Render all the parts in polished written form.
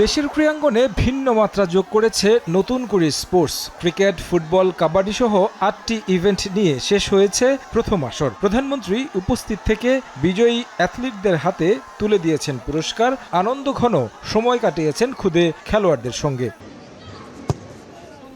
দেশের ক্রীড়াঙ্গনে ভিন্ন মাত্রা যোগ করেছে নতুন করে স্পোর্টস। ক্রিকেট, ফুটবল, কাবাডি সহ ৮টি ইভেন্ট নিয়ে শেষ হয়েছে প্রথম আসর। প্রধানমন্ত্রী উপস্থিত থেকে বিজয়ী অ্যাথলিটদের হাতে তুলে দিয়েছেন পুরস্কার। আনন্দঘন সময় কাটিয়েছেন খুদে খেলোয়াড়দের সঙ্গে।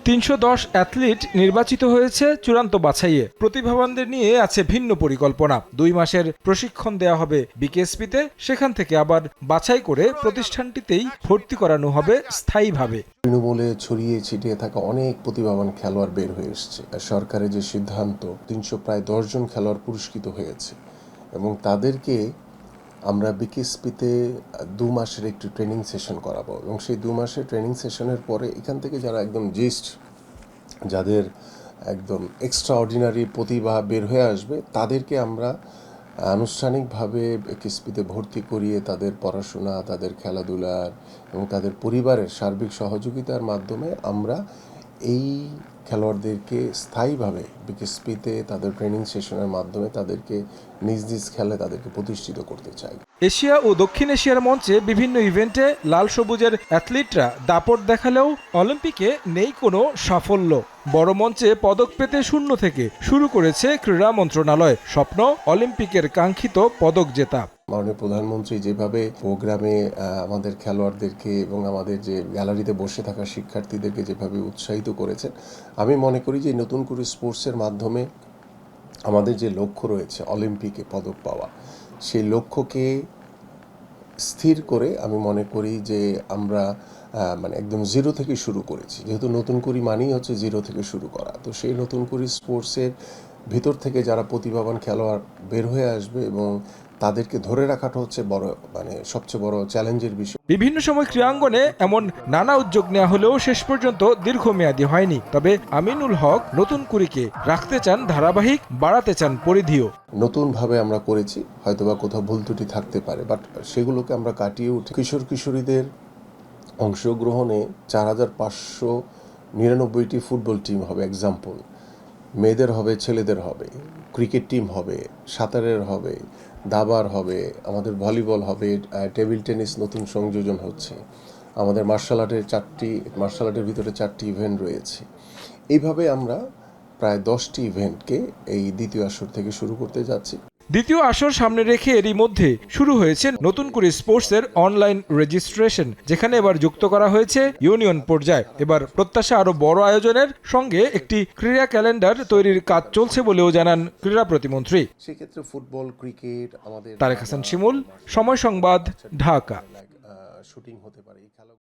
৩১০ অ্যাথলিট নির্বাচিত হয়েছে চূড়ান্ত বাছাইয়ে। প্রতিভাবানদের নিয়ে আছে ভিন্ন পরিকল্পনা। ২ মাসের প্রশিক্ষণ দেওয়া হবে বিকেএসপিতে, সেখান থেকে আবার বাছাই করে প্রতিষ্ঠানটিতেই ভর্তি করানো হবে স্থায়ীভাবে। তৃণমূলে ছড়িয়ে ছিটিয়ে থাকা অনেক প্রতিভাবান খেলোয়াড় বের হয়ে এসছে। সরকারের যে সিদ্ধান্ত, প্রায় ৩১০ জন খেলোয়াড় পুরস্কৃত হয়েছে এবং তাদেরকে আমরা বিকেএসপিতে ২ মাসের একটি ট্রেনিং সেশন করাবো এবং সেই ২ মাসের ট্রেনিং সেশনের পরে এখান থেকে যারা একদম যাদের একদম এক্সট্রা অর্ডিনারি প্রতিভা বের হয়ে আসবে, তাদেরকে আমরা আনুষ্ঠানিকভাবে বিকেএসপিতে ভর্তি করিয়ে তাদের পড়াশোনা, তাদের খেলাধুলার এবং তাদের পরিবারের সার্বিক সহযোগিতার মাধ্যমে আমরা এই খেলোয়াড়দেরকে স্থায়ীভাবে বিকেএসপিতে তাদের ট্রেনিং সেশনের মাধ্যমে তাদেরকে নিজ নিজ খেলে তাদেরকে প্রতিষ্ঠিত করতে চাই। এশিয়া ও দক্ষিণ এশিয়ার মঞ্চে বিভিন্ন ইভেন্টে লাল সবুজের অ্যাথলিটরা দাপট দেখালেও অলিম্পিকে নেই কোনো সাফল্য। বড় মঞ্চে পদক পেতে শূন্য থেকে শুরু করেছে ক্রীড়া মন্ত্রণালয়। স্বপ্ন অলিম্পিকের কাঙ্ক্ষিত পদক জেতা। মাননীয় প্রধানমন্ত্রী যেভাবে প্রোগ্রামে আমাদের খেলোয়াড়দেরকে এবং আমাদের যে গ্যালারিতে বসে থাকা শিক্ষার্থীদেরকে যেভাবে উৎসাহিত করেছেন, আমি মনে করি যে নতুন করে স্পোর্টসের মাধ্যমে আমাদের যে লক্ষ্য রয়েছে অলিম্পিকে পদক পাওয়া, সেই লক্ষ্যকে স্থির করে আমি মনে করি যে আমরা একদম জিরো থেকে শুরু করেছি। যেহেতু নতুন করি মানেই হচ্ছে জিরো থেকে শুরু করা, তো সেই নতুন করি স্পোর্টসের ভিতর থেকে যারা প্রতিভাবান খেলোয়াড় বের হয়ে আসবে এবং তাদেরকে ধরে রাখাটা হচ্ছে সবচেয়ে বড় চ্যালেঞ্জের বিষয়। বিভিন্ন সময় ক্রীড়াঙ্গনে এমন নানা উদ্যোগ নেওয়া হলেও শেষ পর্যন্ত দীর্ঘমেয়াদী হয়নি। তবে আমিনুল হক নতুন কুড়িকে রাখতে চান ধারাবাহিক, বাড়াতে চান পরিধিও। নতুনভাবে আমরা করেছি, হয়তোবা কোথাও ভুল ত্রুটি থাকতে পারে, বাট সেগুলোকে আমরা কাটিয়ে উঠে কিশোর কিশোরীদের অংশগ্রহণে ৪৫৯৯টি ফুটবল টিম হবে এক্সাম্পল, মেয়েদের হবে, ছেলেদের হবে, ক্রিকেট টিম হবে, সাঁতারের হবে, দাবার হবে, আমাদের ভলিবল হবে, টেবিল টেনিস নতুন সংযোজন হচ্ছে, আমাদের মার্শাল আর্টের ভিতরে 4টি ইভেন্ট রয়েছে। এইভাবে আমরা প্রায় 10টি ইভেন্টকে এই দ্বিতীয় আসর থেকে শুরু করতে যাচ্ছি। দ্বিতীয় আসর সামনে রেখে এরই মধ্যে শুরু হয়েছে নতুন করে স্পোর্টসের অনলাইন রেজিস্ট্রেশন, যেখানে এবার যুক্ত করা হয়েছে ইউনিয়ন পর্যায়ে। এবার প্রত্যাশা আরো বড় আয়োজনের সঙ্গে একটি ক্রীড়া ক্যালেন্ডার তৈরির কাজ চলছে বলেও জানান ক্রীড়া প্রতিমন্ত্রী। সেক্ষেত্রে ফুটবল, ক্রিকেট, আমাদের তারেক হাসান শিমুল, সময় সংবাদ, ঢাকা। শুটিং হতে পারে এই খেলা।